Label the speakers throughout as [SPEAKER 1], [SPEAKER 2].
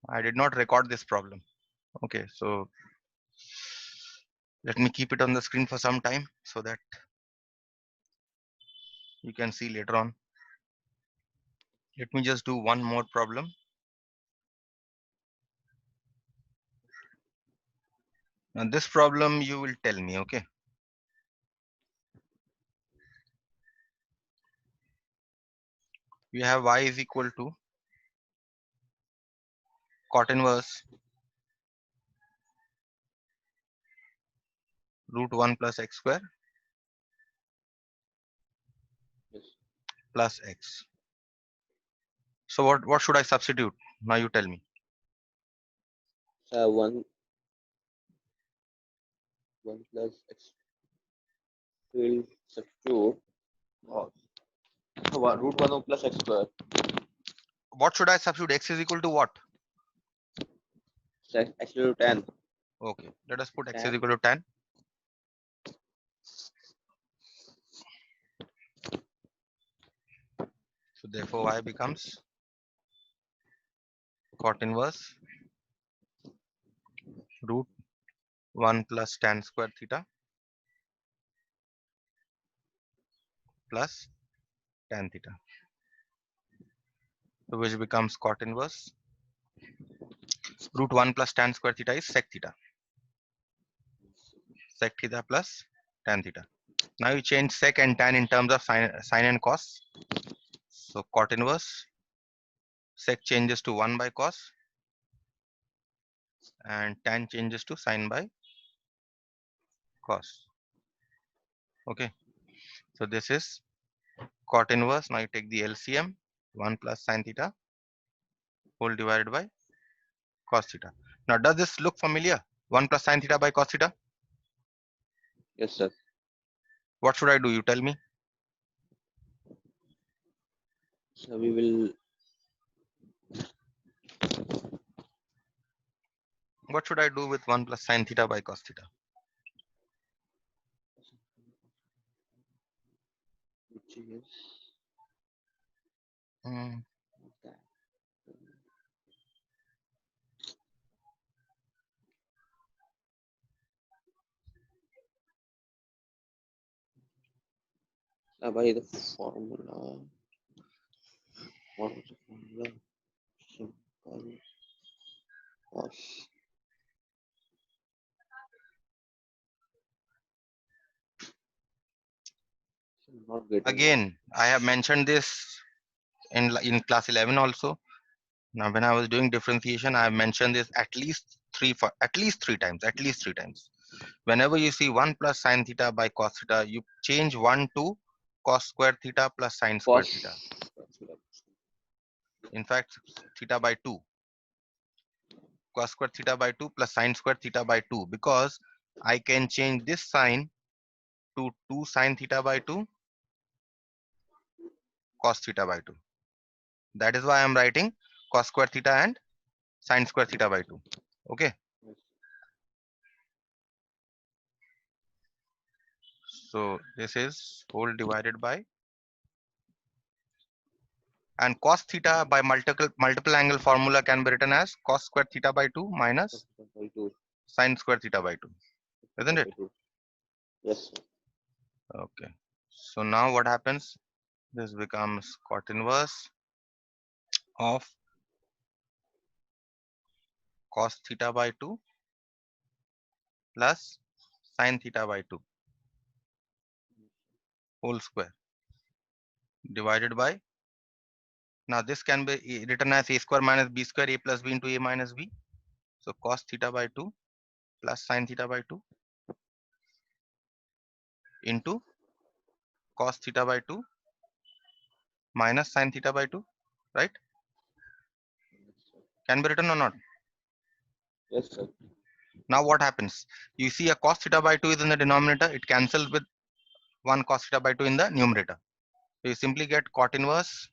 [SPEAKER 1] I did not record this problem. Okay, so let me keep it on the screen for some time so that you can see later on. Let me just do one more problem. Now this problem you will tell me, okay? We have y is equal to cot inverse root 1 plus x square
[SPEAKER 2] Yes.
[SPEAKER 1] plus x. So what should I substitute? Now you tell me.
[SPEAKER 2] One plus x will substitute or root 1 plus x square.
[SPEAKER 1] What should I substitute? X is equal to what?
[SPEAKER 2] So x to 10.
[SPEAKER 1] Okay, let us put x is
[SPEAKER 2] 10.
[SPEAKER 1] equal to 10. So therefore y becomes cot inverse root 1 plus tan square theta plus tan theta. So which becomes cot inverse root 1 plus tan square theta is sec theta. Sec theta plus tan theta. Now you change sec and tan in terms of sine and cos. So cot inverse sec changes to 1 by cos and tan changes to sine by cos. Okay, so this is cot inverse. Now you take the LCM 1 plus sine theta whole divided by cos theta. Now does this look familiar? 1 plus sine theta by cos theta.
[SPEAKER 2] Yes, sir.
[SPEAKER 1] What should I do? You tell me.
[SPEAKER 2] So we will
[SPEAKER 1] What should I do with 1 plus sine theta by cos theta?
[SPEAKER 2] which is
[SPEAKER 1] Hmm,
[SPEAKER 2] that. By the formula. What was the formula? Simple cos. Not getting it.
[SPEAKER 1] Again, I have mentioned this in class 11 also. Now when I was doing differentiation, I have mentioned this at least three times. At least three times. Whenever you see 1 plus sine theta by cos theta, you change 1 to cos square theta plus sine square theta.
[SPEAKER 2] Cos.
[SPEAKER 1] In fact, theta by 2. Cos square theta by 2 plus sine square theta by 2, because I can change this sine to 2 sine theta by 2 cos theta by 2. That is why I am writing cos square theta and sine square theta by 2. Okay, so this is whole divided by, and cos theta by multiple angle formula can be written as cos square theta by 2 minus
[SPEAKER 2] By 2.
[SPEAKER 1] sine square theta by 2, isn't it?
[SPEAKER 2] By 2. Yes, sir.
[SPEAKER 1] Okay, so now what happens? This becomes cot inverse of cos theta by 2 plus sine theta by 2 whole square divided by, now this can be written as a square minus b square a plus b into a minus b. So cos theta by 2 plus sine theta by 2 into cos theta by 2 minus sine theta by 2, right? Can be written or not?
[SPEAKER 2] Yes, sir.
[SPEAKER 1] Now what happens? You see a cos theta by 2 is in the denominator, it cancels with 1 cos theta by 2 in the numerator. So you simply get cot inverse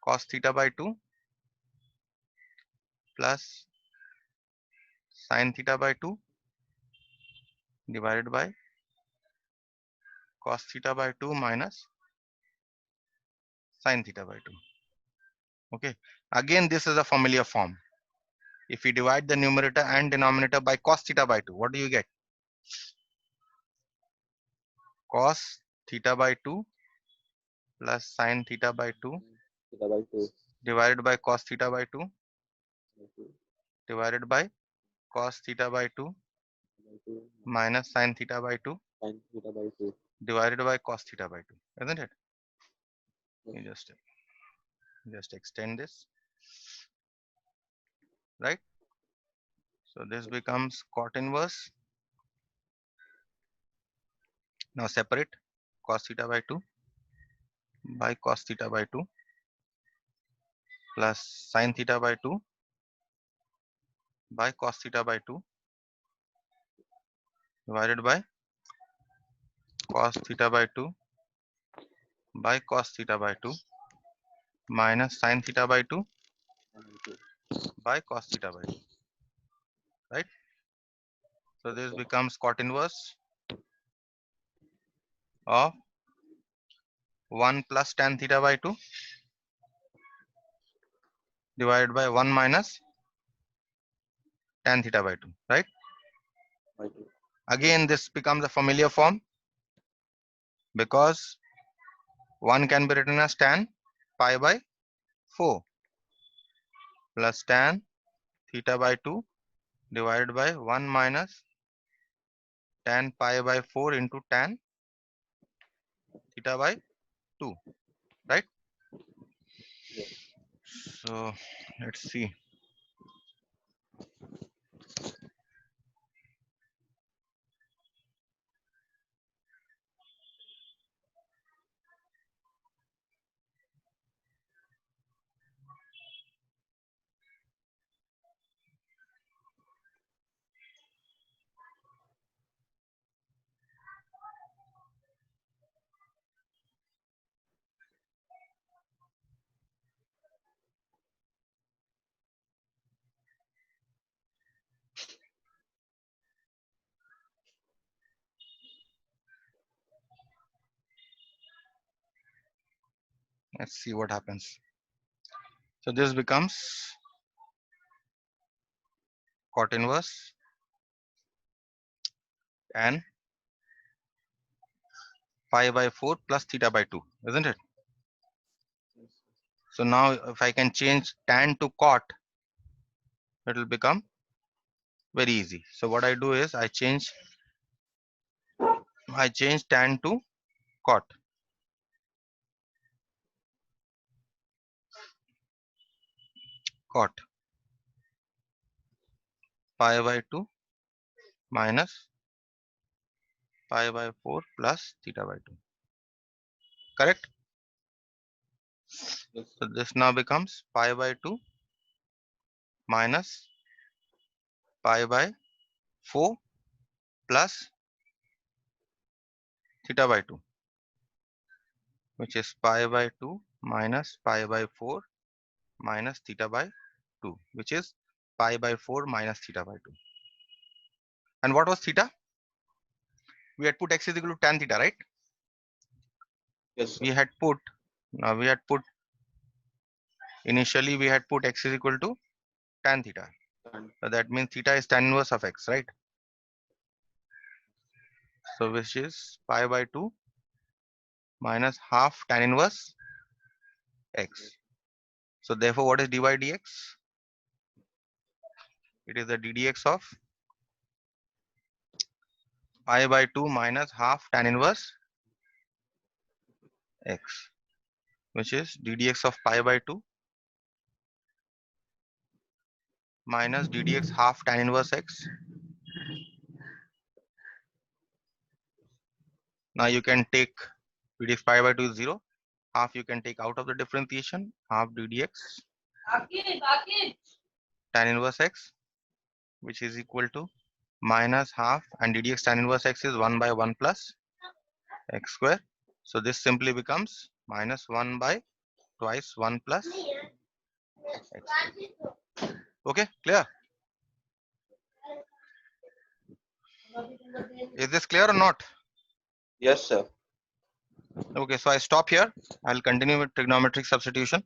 [SPEAKER 1] cos theta by 2 plus sine theta by 2 divided by cos theta by 2 minus sine theta by 2. Okay. Again, this is a familiar form. If we divide the numerator and denominator by cos theta by 2, what do you get? Cos theta by 2 plus sin theta by 2
[SPEAKER 2] theta by 2
[SPEAKER 1] divided by cos theta by 2
[SPEAKER 2] by 2
[SPEAKER 1] divided by cos theta by 2
[SPEAKER 2] by 2
[SPEAKER 1] minus sin theta by 2
[SPEAKER 2] sin theta by 2.
[SPEAKER 1] divided by cos theta by 2, isn't it?
[SPEAKER 2] Yes.
[SPEAKER 1] You just extend this, right? So this becomes cot inverse. Now separate cos theta by 2 by cos theta by 2 plus sin theta by 2 by cos theta by 2 divided by cos theta by 2 by cos theta by 2 minus sin theta by 2 by cos theta by 2, right? So
[SPEAKER 2] Yes,
[SPEAKER 1] this
[SPEAKER 2] sir.
[SPEAKER 1] becomes cot inverse of 1 plus tan theta by 2 divided by 1 minus tan theta by 2, right?
[SPEAKER 2] By 2.
[SPEAKER 1] Again, this becomes a familiar form because 1 can be written as tan pi by 4 plus tan theta by 2 divided by 1 minus tan pi by 4 into tan theta by 2, right?
[SPEAKER 2] Yes.
[SPEAKER 1] So let's see. Let's see what happens. So this becomes cot inverse and pi by 4 plus theta by 2, isn't it?
[SPEAKER 2] Yes.
[SPEAKER 1] So now if I can change tan to cot, it will become very easy. So what I do is I change tan to cot. Cot pi by 2 minus pi by 4 plus theta by 2. Correct?
[SPEAKER 2] Yes.
[SPEAKER 1] So this now becomes pi by 2 minus pi by 4 plus theta by 2, which is pi by 2 minus pi by 4 minus theta by 2, which is pi by 4 minus theta by 2. And what was theta? We had put x is equal to tan theta, right?
[SPEAKER 2] Yes, sir.
[SPEAKER 1] We had put, initially we had put x is equal to tan theta.
[SPEAKER 2] And
[SPEAKER 1] So that means theta is tan inverse of x, right? So which is pi by 2 minus half tan inverse x. So therefore, what is dy dx? It is the ddx of pi by 2 minus half tan inverse x, which is ddx of pi by 2 minus ddx half tan inverse x. Now you can take ddx pi by 2 is 0. Half you can take out of the differentiation. Half ddx tan inverse x, which is equal to minus half, and ddx tan inverse x is 1 by 1 plus x square. So this simply becomes minus 1 by twice 1 plus x square. Okay, clear? Is this clear or not?
[SPEAKER 2] yes, sir.
[SPEAKER 1] Okay, so I stop here. I'll continue with trigonometric substitution.